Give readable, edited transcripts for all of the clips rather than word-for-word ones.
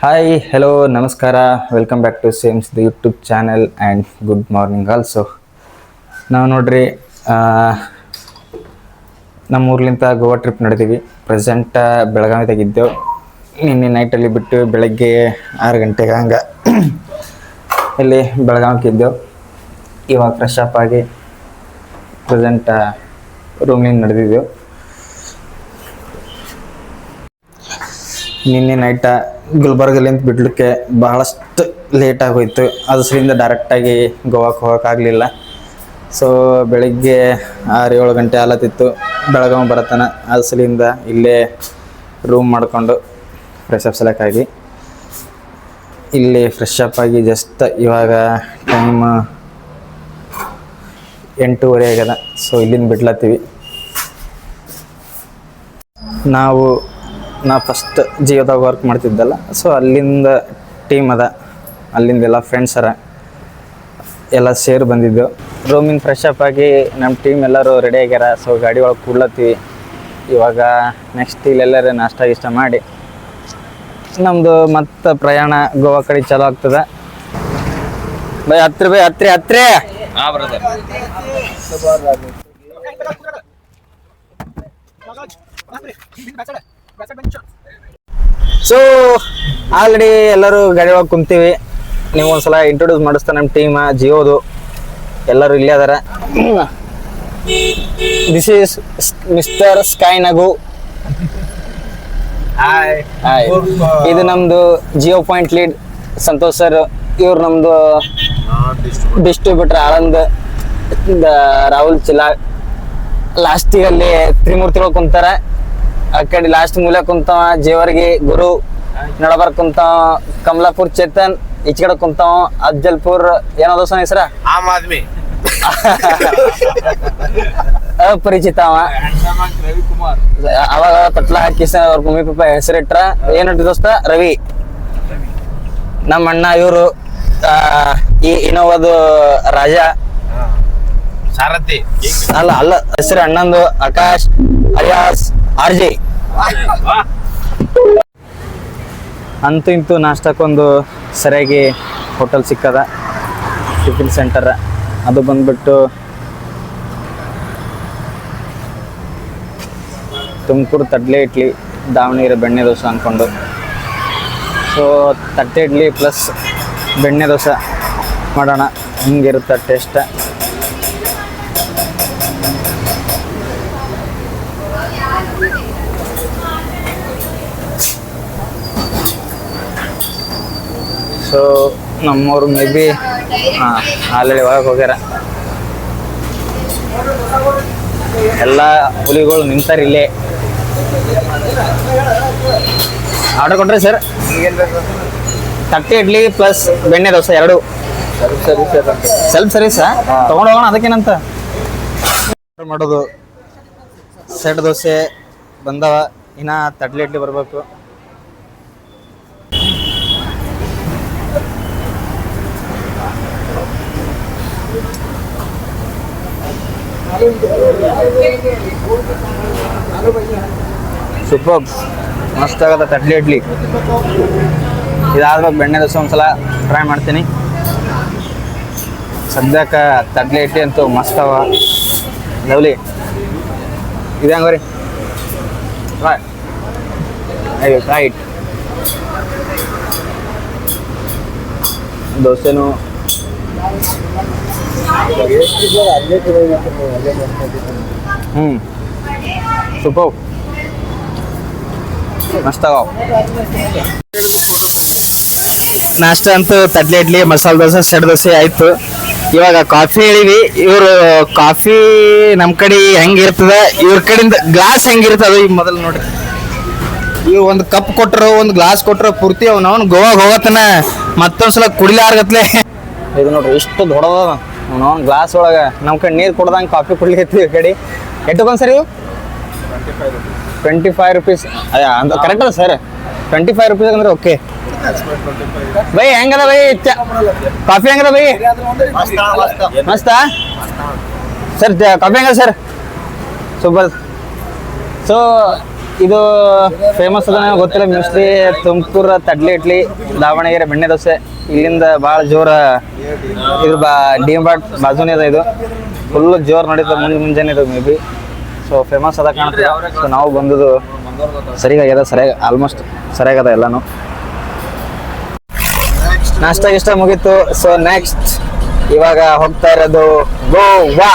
Hi hello ನಮಸ್ಕಾರ welcome back to Sam's the YouTube channel and good morning also. ನಾವು ನೋಡ್ರಿ ನಮ್ಮ ಊರ್ಲಿಂದ ಗೋವಾ ಟ್ರಿಪ್ ನಡೆದೀವಿ. ಪ್ರೆಸೆಂಟ್ ಬೆಳಗಾವಿದಾಗಿದ್ದೆವು. ನಿನ್ನೆ ನೈಟಲ್ಲಿ ಬಿಟ್ಟು ಬೆಳಗ್ಗೆ 6 ಗಂಟೆಗೆ ಹಂಗೆ ಇಲ್ಲಿ ಬೆಳಗಾವಿಗೆ ಇದ್ದೆವು. ಇವಾಗ ಫ್ರೆಶ್ ಅಪ್ ಆಗಿ ಪ್ರೆಸೆಂಟ್ ರೂಮ್ನಿಂದ ನಡೆದಿದ್ದೆವು. ನಿನ್ನೆ ನೈಟ ಗುಲ್ಬರ್ಗಲಿಂದ ಬಿಡ್ಲಿಕ್ಕೆ ಭಾಳಷ್ಟು ಲೇಟ್ ಆಗೋಯ್ತು. ಅದರಿಂದ ಡೈರೆಕ್ಟಾಗಿ ಗೋವಾಕ್ಕೆ ಹೋಗೋಕ್ಕಾಗಲಿಲ್ಲ. ಸೊ ಬೆಳಿಗ್ಗೆ 6-7 ಗಂಟೆ ಆಲತ್ತಿತ್ತು ಬೆಳಗಾವಿ ಬರತನ. ಅದರಿಂದ ಇಲ್ಲೇ ರೂಮ್ ಮಾಡಿಕೊಂಡು ಫ್ರೆಶ್ ಅಪ್ ಸಲಕ್ಕಾಗಿ ಇಲ್ಲಿ ಫ್ರೆಶ್ ಅಪ್ ಆಗಿ ಜಸ್ಟ್ ಇವಾಗ ಟೈಮ್ 8:30 ಆಗ್ಯದ. ಸೊ ಇಲ್ಲಿಂದ ಬಿಡ್ಲತ್ತೀವಿ. ನಾ ಫಸ್ಟ್ ಜಿಯೋದಾಗ ವರ್ಕ್ ಮಾಡ್ತಿದ್ದಲ್ಲ, ಸೊ ಅಲ್ಲಿಂದ ಟೀಮ್ ಅದ, ಅಲ್ಲಿಂದೆಲ್ಲ ಫ್ರೆಂಡ್ಸ್ ಎಲ್ಲ ಸೇರಿ ಬಂದಿದ್ದೆವು. ರೂಮಿಂದ ಫ್ರೆಶ್ ಅಪ್ ಆಗಿ ನಮ್ಮ ಟೀಮ್ ಎಲ್ಲರೂ ರೆಡಿ ಆಗ್ಯಾರ. ಸೊ ಗಾಡಿ ಒಳಗೆ ಕೂಡ್ಲತ್ತೀವಿ. ಇವಾಗ ನೆಕ್ಸ್ಟ್ ಇಲ್ಲೆಲ್ಲರೂ ನಾಷ್ಟ ಗಿಷ್ಟ ಮಾಡಿ ನಮ್ಮದು ಮತ್ತೆ ಪ್ರಯಾಣ ಗೋವಾ ಕಡೆ ಚಾಲೂ ಆಗ್ತದೆ. ಹತ್ರಿ ಸೊ ಆಲ್ರೆಡಿ ಎಲ್ಲರೂ ಗಾಡಿ ಒಳಗೆ ಕುಂತೀವಿ. ನೀವು ಒಂದ್ಸಲ ಇಂಟ್ರೊಡ್ಯೂಸ್ ಮಾಡಿಸ್ತಾ ನಮ್ಮ ಟೀಮ್ ಜಿಯೋದು ಎಲ್ಲರೂ ಇಲ್ಲೇ ಅದಾರ. ದಿಸ್ ಈಸ್ ಮಿಸ್ಟರ್ ಸ್ಕೈ ನಗು. ಹಾಯ್. ಇದು ನಮ್ದು Jio point lead Santosh sir. ಇವ್ರು ನಮ್ದು ಡಿಸ್ಟ್ರಿಬ್ಯೂಟರ್ ಆಳಂದ್ ರಾಹುಲ್ ಚಿಲಾಳ್. ಲಾಸ್ಟಿಗಲ್ಲಿ ತ್ರಿಮೂರ್ತಿಗಳು ಕುಂತಾರ. ಆ ಕಡೆ ಲಾಸ್ಟ್ ಮೂಲೆ ಕುಂತಾವ ಜೇವರ್ಗಿ ಗುರು. ನಡಬರ್ ಕುಂತಾವ ಕಮಲಾಪುರ್ ಚೇತನ್. ಈಚ ಕಡೆ ಕುಂತಾವ ಅಫ್ಜಲ್ಪುರ್ ಏನೋ ಸನ ಹೆಸರ ಆಮ್ ಆದ್ಮಿ ಅಪರಿಚಿತ ಅವ. ಅವಾಗ ಪಟ್ಲ ಹಾಕಿ ಅವ್ರ ಮಮ್ಮಿ ಪಾಪ ಹೆಸರಿಟ್ರ ಏನಿಟ್ಟು ದೋಸ್ತ ರವಿ. ನಮ್ಮ ಅಣ್ಣ ಇವರು ಈ ಇನೋವಾದು ರಾಜ ಸಾರಥಿ. ಅಲ್ಲ ಹೆಸರು ಅಣ್ಣಂದು ಆಕಾಶ್ ಅಲಿಯಾಸ್ ಆರ್ಜೆ. ಅಂತೂ ಇಂತೂ ನಾಷ್ಟಕ್ಕೊಂದು ಸರಿಯಾಗಿ ಹೋಟೆಲ್ ಸಿಕ್ಕದ, ಟಿಫಿನ್ ಸೆಂಟರ್. ಅದು ಬಂದ್ಬಿಟ್ಟು ತುಮಕೂರು ತಡ್ಲೆ ಇಡ್ಲಿ, ದಾವಣಗೆರೆ ಬೆಣ್ಣೆ ದೋಸೆ ಅಂದ್ಕೊಂಡು. ಸೊ ತಟ್ಟೆ ಇಡ್ಲಿ ಪ್ಲಸ್ ಬೆಣ್ಣೆ ದೋಸೆ ಮಾಡೋಣ, ಹಿಂಗಿರುತ್ತೆ ಟೇಸ್ಟ್. ಸೊ ನಮ್ಮವ್ರು ಮೇ ಬಿ ಆಲ್ರೆಡಿ ಒಳಗೆ ಹೋಗ್ಯಾರ. ಎಲ್ಲ ಹುಲಿಗಳು ನಿಂತಾರ ಇಲ್ಲೇ. ಆರ್ಡರ್ ಕೊಟ್ರಿ ಸರ್? ತಟ್ಟೆ ಇಡ್ಲಿ ಪ್ಲಸ್ ಬೆಣ್ಣೆ ದೋಸೆ ಎರಡು. ಸೆಲ್ಫ್ ಸರ್ವಿಸಾ? ತಗೊಂಡು ಹೋಗೋಣ, ಅದಕ್ಕೇನಂತ ಮಾಡೋದು. ಸೆಟ್ ದೋಸೆ ಬಂದವ, ಇನ್ನ ತಟ್ಲೆ ಇಡ್ಲಿ ಬರಬೇಕು. ಸೂಪರ್ ಮಸ್ತ್ ಆಗತ್ತೆ ತಟ್ಲೆ ಇಡ್ಲಿ. ಇದಾದ್ಮೇಲೆ ಬೆಣ್ಣೆ ದೋಸೆ ಒಂದ್ಸಲ ಟ್ರೈ ಮಾಡ್ತೀನಿ. ಸದ್ಯಕ್ಕೆ ತಟ್ಲೆ ಇಡ್ಲಿ ಅಂತೂ ಮಸ್ತ್ ಅವ, ಲವ್ಲಿ. ಇದೆ ಹಂಗ ರೀ ರೈಟ್. ದೋಸೆನೂ ಸೂಪರ್ ಮಸ್ತ್ ಅವ. ನಾಷ್ಟ ಅಂತೂ ತಟ್ಲೆ ಇಡ್ಲಿ, ಮಸಾಲೆ ದೋಸೆ, ಸೆಟ್ ದೋಸೆ ಆಯ್ತು. ಇವಾಗ ಕಾಫಿ ಹೇಳಿವಿ. ಇವರು ಕಾಫಿ ನಮ್ಮ ಕಡೆ ಹೆಂಗಿರ್ತದ, ಇವ್ರ ಕಡೆಯಿಂದ ಗ್ಲಾಸ್ ಹೆಂಗಿರ್ತದ ಅದು ಈಗ ಮೊದಲು ನೋಡ್ರಿ. ಇವ್ರು ಒಂದು ಕಪ್ ಕೊಟ್ಟರು, ಒಂದು ಗ್ಲಾಸ್ ಕೊಟ್ಟರು, ಪೂರ್ತಿ ಅವ್ನು ಗೋವಾಗ ಹೋಗತನ ಮತ್ತೊಂದ್ಸಲ ಕುಡಿಲಾರ್ಗತ್ಲೆ. ಇದು ನೋಡ್ರಿ ಎಷ್ಟು ದೊಡ್ಡದ ಅವ್ನು ಗ್ಲಾಸ್ ಒಳಗೆ. ನಮ್ಮ ಕಡೆ ನೀರು ಕೊಡ್ದಂಗೆ ಕಾಫಿ ಕುಡ್ಲಿಕ್ಕೆ ಈ ಕಡೆ. ಎಷ್ಟೊಂದು ಸರ್ ಇವು 25 ರೂಪೀಸ್. ಅಯ್ಯ ಅಂತ ಕರೆಕ್ಟ್ ಅದ ಸರ್? 25 ರೂಪೀಸ್ ಅಂದ್ರೆ ಓಕೆ. ಬೈ ಹೆಂಗದ ಬೈ ಕಾಫಿ ಹೆಂಗದ ಬೈ? ಮಸ್ತಾ ಸರ್? ಕಾಫಿ ಹೆಂಗದ ಸರ್? ಸೂಪರ್. ಸೊ ಇದು ಫೇಮಸ್ ಅದ ಗೊತ್ತಿಲ್ಲ, ಮೋಸ್ಟ್ಲಿ ತುಮಕೂರು ತಡ್ಲಿ ಇಡ್ಲಿ, ದಾವಣಗೆರೆ ಬೆಣ್ಣೆ ದೋಸೆ, ಇಲ್ಲಿಂದ ಭಾಳ ಜೋರ ಇದು ಡಿ ಮಾರ್ಟ್ ಬಾಜುನೇ ಅದ. ಇದು ಫುಲ್ ಜೋರು ನಡೀತದೆ ಮುಂಜಾನೆ ಇದು ಮೇ ಬಿ. ಸೊ ಫೇಮಸ್ ಅದ ಕಾಣ್ತದೆ. ಸೊ ನಾವು ಬಂದದು ಸರಿಯಾಗ್ಯದ, ಆಲ್ಮೋಸ್ಟ್ ಸರಿಯಾಗದ ಎಲ್ಲಾನು. ನಾಷ್ಟ ಗಿಷ್ಟ ಮುಗೀತು. ಸೊ ನೆಕ್ಸ್ಟ್ ಇವಾಗ ಹೋಗ್ತಾ ಇರೋದು ಗೋವಾ.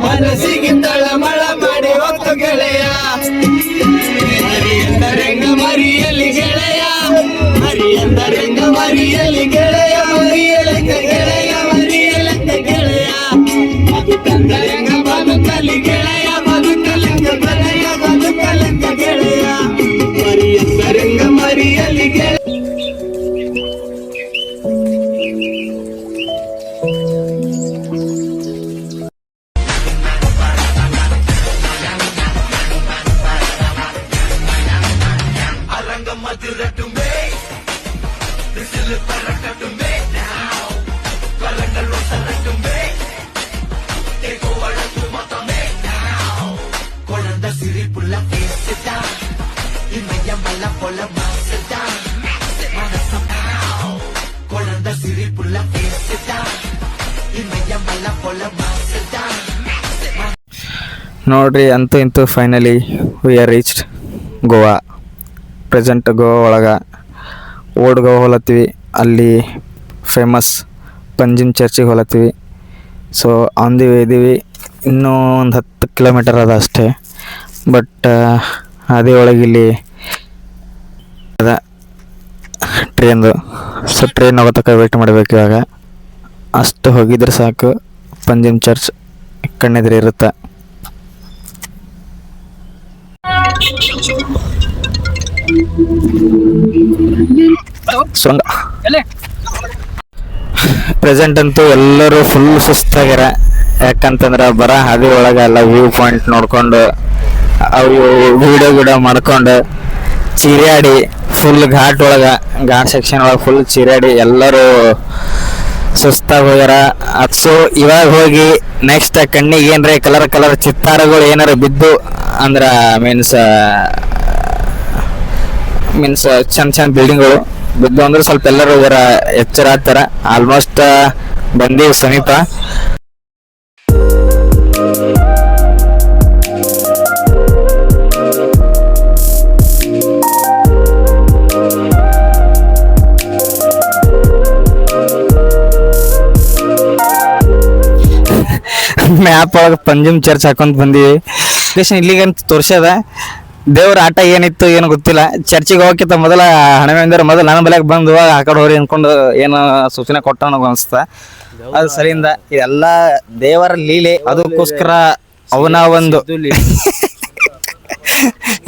ಮನಸ್ಸಿಗೆ ತಳಮಳ ಮಾಡಿ ಹೊತ್ತು ಗೆಳೆಯ, ಮರಿಯಂದರೆಂಗ ಮರಿಯಲಿ ಗೆಳೆಯ, ಮರಿಯಂದರೆಂಗ ಮರಿಯಲಿ ಗೆಳೆಯ, ಮರಿಯಲೆಂಗ ಗೆಳೆಯ, ಮರಿಯಲೆಂಗ ಗೆಳೆಯ, ಬದುಕಂದರೆಂಗ ಬದುಕಲಿ ಗೆಳೆಯ, ಬದುಕಲೆಂಗ ಗೆಳೆಯ, ಬದುಕಲೆಂಗ ಗೆಳೆಯ, ಮರಿಯಂದರೆಂಗ ಮರಿಯಲಿ ಗೆಳೆಯ. ನೋಡ್ರಿ, ಅಂತೂ ಇಂತೂ finally we are reached Goa. Present Goa ಒಳಗೆ ಓಲ್ಡ್ ಗೋವಾ ಹೊಲತ್ತೀವಿ. ಅಲ್ಲಿ ಫೇಮಸ್ ಪಂಜಿಮ್ ಚರ್ಚಿಗೆ ಹೊಲತ್ತೀವಿ. ಸೊ ಆನ್ ದಿ ವೇ ಇದ್ದೀವಿ. ಇನ್ನೂ ಒಂದು 10 ಕಿಲೋಮೀಟರ್ ಅದ ಅಷ್ಟೇ. ಬಟ್ ಅದೇ ಒಳಗೆ ಇಲ್ಲಿ ಅದ ಟ್ರೈನ್ದು. ಸೊ ಟ್ರೈನ್ ಹೋಗೋತಕ್ಕ ವೇಟ್ ಮಾಡಬೇಕು ಇವಾಗ. ಅಷ್ಟು ಹೋಗಿದ್ರೆ ಸಾಕು, ಪಂಜಿಮ್ ಚರ್ಚ್ ಕಣ್ಣೆದುರು ಇರುತ್ತೆ. ಪ್ರೆಸೆಂಟ್ ಅಂತೂ ಎಲ್ಲರೂ ಫುಲ್ ಸುಸ್ತಾಗ್ಯಾರ. ಯಾಕಂತಂದ್ರೆ ಬರ ಹಾದಿ ಒಳಗೆ ಎಲ್ಲ ವ್ಯೂ ಪಾಯಿಂಟ್ ನೋಡ್ಕೊಂಡು ಅವು ವಿಡಿಯೋ ಮಾಡ್ಕೊಂಡು ಚೀರಾಡಿ ಫುಲ್ ಘಾಟ್ ಒಳಗೆ, ಘಾಟ್ ಸೆಕ್ಷನ್ ಒಳಗೆ ಫುಲ್ ಚೀರಾಡಿ ಎಲ್ಲರೂ ಸುಸ್ತಾಗಿ ಹೋಗ್ಯಾರ. ಸೊ ಇವಾಗ ಹೋಗಿ ನೆಕ್ಸ್ಟ್ ಕಣ್ಣಿಗೆ ಏನ್ರ ಕಲರ್ ಚಿತ್ತಾರಗಳು ಏನಾರ ಬಿದ್ದು ಅಂದ್ರೆ ಮೀನ್ಸ್ ಚಂದ ಬಿಲ್ಡಿಂಗ್ಗಳು ಬಿದ್ದು ಅಂದ್ರೆ ಸ್ವಲ್ಪ ಎಲ್ಲರೂ ಜರ ಎಚ್ಚರ ಆಗ್ತಾರ. ಆಲ್ಮೋಸ್ಟ್ ಬಂದೀವಿ ಸಮೀಪ. ಮ್ಯಾಪ್ ಒಳಗೆ ಪಂಜಿಮ್ ಚರ್ಚ್ ಹಾಕೊಂತ ಬಂದೀವಿ. ಇಲ್ಲಿಗಂತ ತೋರ್ಸ್ಯದ. ದೇವ್ರ ಆಟ ಏನಿತ್ತು ಏನು ಗೊತ್ತಿಲ್ಲ. ಚರ್ಚಿಗೆ ಹೋಗಕ್ಕಿಂತ ಮೊದಲ ಹಣವೆಂದರೆ ಮೊದಲು ನನ್ನ ಬಲೆಗೆ ಬಂದು ಆ ಕಡೆ ಹೋರಿ ಅನ್ಕೊಂಡು ಏನು ಸೂಚನೆ ಕೊಟ್ಟ ನನಗೆ ಅನಿಸ್ತಾ. ಅದು ಸರಿಯಿಂದ ಇದೆಲ್ಲ ದೇವರ ಲೀಲೆ. ಅದಕ್ಕೋಸ್ಕರ ಅವನ ಒಂದು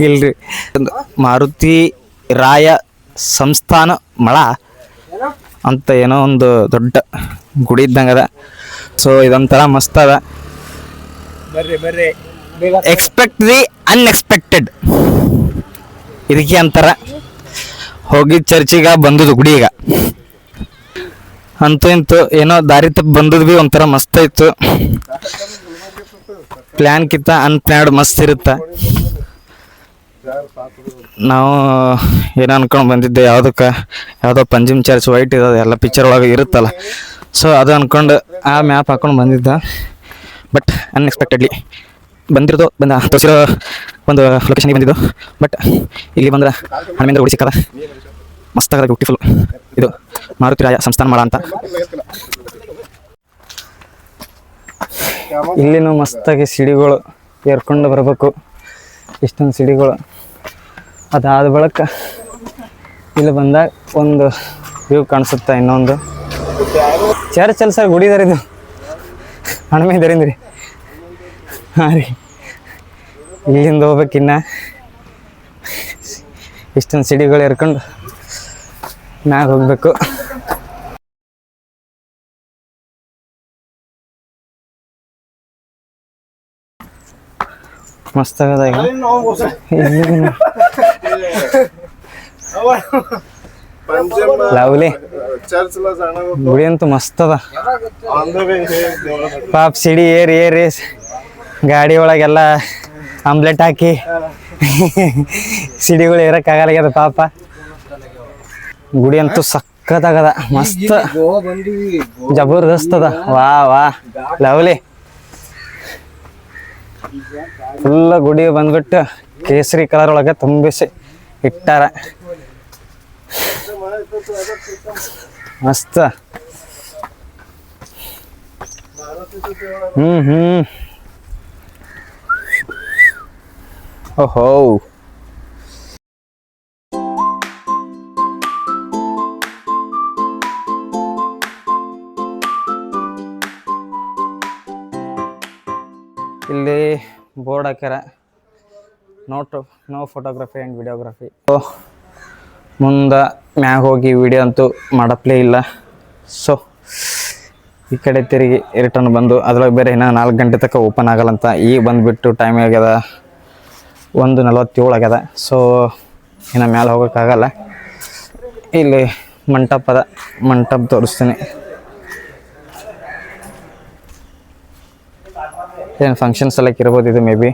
ಇಲ್ರಿ, ಮಾರುತಿ ರಾಯ ಸಂಸ್ಥಾನ ಮಳ ಅಂತ ಏನೋ ಒಂದು ದೊಡ್ಡ ಗುಡಿ ಇದ್ದಂಗದ. ಸೊ ಇದೊಂಥರ ಮಸ್ತ್ ಅದ. ಎಕ್ಸ್ಪೆಕ್ಟ್ ದಿ ಅನ್ಎಕ್ಸ್ಪೆಕ್ಟೆಡ್ ಇದಕ್ಕೆ ಅಂತಾರ. ಹೋಗಿದ್ ಚರ್ಚಿಗ ಬಂದದ್ದು ಗುಡಿಗ. ಅಂತೂ ಇಂತೂ ಏನೋ ದಾರಿ ತಪ್ಪು ಬಂದದ್ದು ಭೀ ಒಂಥರ ಮಸ್ತ್ ಇತ್ತು. ಪ್ಲ್ಯಾನ್ ಕಿತ್ತ ಅನ್ಪ್ಲ್ಯಾನ್ಡ್ ಮಸ್ತ್ ಇರುತ್ತೆ. ನಾವು ಏನೋ ಅನ್ಕೊಂಡು ಬಂದಿದ್ದೆ, ಯಾವುದೋ ಪಂಜಿಮ್ ಚರ್ಚ್ ವೈಟ್ ಇರೋದು ಎಲ್ಲ ಪಿಕ್ಚರ್ ಒಳಗೆ ಇರುತ್ತಲ್ಲ. ಸೊ ಅದು ಅನ್ಕೊಂಡು ಆ ಮ್ಯಾಪ್ ಹಾಕೊಂಡು ಬಂದಿದ್ದ. ಬಟ್ ಅನ್ಎಕ್ಸ್ಪೆಕ್ಟೆಡ್ಲಿ ತೋರಿಸಿರೋ ಒಂದು ಲೊಕೇಶನ್ಗೆ ಬಂದಿದ್ದು. ಬಟ್ ಇಲ್ಲಿ ಬಂದ್ರೆ ಹಣಮೇಂದ್ರ ಗುಡಿ ಸಿಕ್ಕದ. ಮಸ್ತಾಗದ, ಬ್ಯೂಟಿಫುಲ್. ಇದು ಮಾರುತಿ ರಾಯ ಸಂಸ್ಥಾನ ಮಾಡ ಅಂತ. ಇಲ್ಲಿನೂ ಮಸ್ತಾಗಿ ಸಿಡಿಗಳು ಏರ್ಕೊಂಡು ಬರಬೇಕು. ಇಷ್ಟೊಂದು ಸಿಡಿಗಳು. ಅದಾದ ಬಳಿಕ ಇಲ್ಲಿ ಬಂದಾಗ ಒಂದು ವ್ಯೂ ಕಾಣಿಸುತ್ತೆ. ಇನ್ನೊಂದು ಚರ್ಚ್ ಅಲ್ಲ ಸರ್, ಗುಡಿ ಇದರ ಇದು. ಹಣಮೆ ಇದರಿಂದ್ರಿ ಹಾಂ ರೀ, ಇಲ್ಲಿಂದ ಹೋಗ್ಬೇಕಿನ್ನ ಇಷ್ಟೊಂದು ಸಿಡಿಗಳು ಇರ್ಕೊಂಡು ಮ್ಯಾಗ ಹೋಗ್ಬೇಕು. ಮಸ್ತ್ ಆಗದ ಈಗ. ಲವ್ಲಿ ಗುಡಿ ಅಂತೂ ಮಸ್ತ್ ಅದ. ಪಾಪ ಸಿಡಿ ಏರಿ ಗಾಡಿ ಒಳಗೆಲ್ಲ ಆಮ್ಲೆಟ್ ಹಾಕಿ ಸಿಡಿಗಳು ಏರಕ್ಕಾಗಲ್ಲ ಪಾಪ. ಗುಡಿ ಅಂತೂ ಸಕ್ಕತ್ತಾಗದ, ಮಸ್ತ್ ಜಬರ್ದಸ್ತ್ ಅದ. ವಾ ಲವ್ಲಿ. ಫುಲ್ ಗುಡಿ ಬಂದ್ಬಿಟ್ಟು ಕೇಸರಿ ಕಲರ್ ಒಳಗೆ ತುಂಬಿಸಿ ಇಟ್ಟಾರ. ಮಸ್ತ್. ಓಹೋ, ಇಲ್ಲಿ ಬೋರ್ಡ್ ಹಾಕ್ಯಾರ, ನೋ ಫೋಟೋಗ್ರಫಿ ಆ್ಯಂಡ್ ವಿಡಿಯೋಗ್ರಫಿ. ಮುಂದೆ ಮ್ಯಾಗ ಹೋಗಿ ವಿಡಿಯೋ ಅಂತೂ ಮಾಡಪ್ಲೇ ಇಲ್ಲ. ಸೊ ಈ ಕಡೆ ತಿರುಗಿ ರಿಟರ್ನ್ ಬಂದು, ಅದ್ರೊಳಗೆ ಬೇರೆ ಇನ್ನೂ 4 ಗಂಟೆ ತನಕ ಓಪನ್ ಆಗಲ್ಲಂತ. ಈಗ ಬಂದುಬಿಟ್ಟು ಟೈಮ್ ಆಗ್ಯದ 1:47 ಆಗ್ಯದ. ಸೊ ಇನ್ನು ಮ್ಯಾಲೆ ಹೋಗೋಕ್ಕಾಗಲ್ಲ. ಇಲ್ಲಿ ಮಂಟಪ ತೋರಿಸ್ತೀನಿ. ಏನು ಫಂಕ್ಷನ್ಸ್ ಎಲ್ಲ ಇರ್ಬೋದು ಇದು ಮೇ ಬಿ.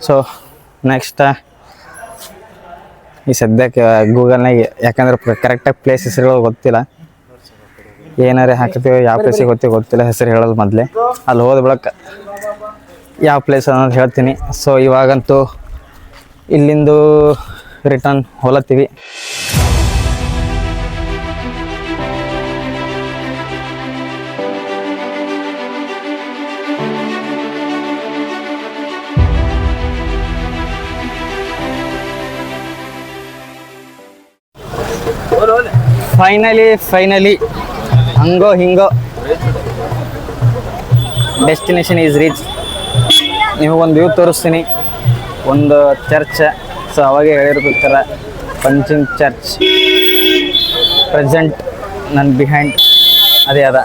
ಸೊ ನೆಕ್ಸ್ಟ್ ಈ ಸದ್ಯಕ್ಕೆ ಗೂಗಲ್ನಾಗ, ಯಾಕಂದ್ರೆ ಕರೆಕ್ಟಾಗಿ ಪ್ಲೇಸ್ ಹೆಸರುಗಳು ಗೊತ್ತಿಲ್ಲ, ಏನಾರೇ ಹಾಕ್ತೀವಿ ಯಾವ ಪ್ಲೇಸಿಗೆ ಗೊತ್ತಿಲ್ಲ ಹೆಸರು ಹೇಳೋದು ಮೊದಲೇ. ಅಲ್ಲಿ ಹೋದ ಬಳಿಕ ಯಾವ ಪ್ಲೇಸ್ ಅನ್ನೋದು ಹೇಳ್ತೀನಿ. ಸೊ ಇವಾಗಂತೂ ಇಲ್ಲಿಂದು ರಿಟರ್ನ್ ಹೊಲತ್ತೀವಿ. ಫೈನಲಿ ಹಂಗೋ ಹಿಂಗೋ ಡೆಸ್ಟಿನೇಷನ್ ಈಸ್ ರೀಚ್. ನಿಮಗೊಂದು ವ್ಯೂ ತೋರಿಸ್ತೀನಿ, ಒಂದು ಚರ್ಚ್. ಸೊ ಅವಾಗೇ ಹೇಳಿರ್ಬೇಕಾರ ಪಂಚಿಂಗ್ ಚರ್ಚ್ ಪ್ರೆಸೆಂಟ್ ನನ್ನ ಬಿಹೈಂಡ್ ಅದೇ ಅದ.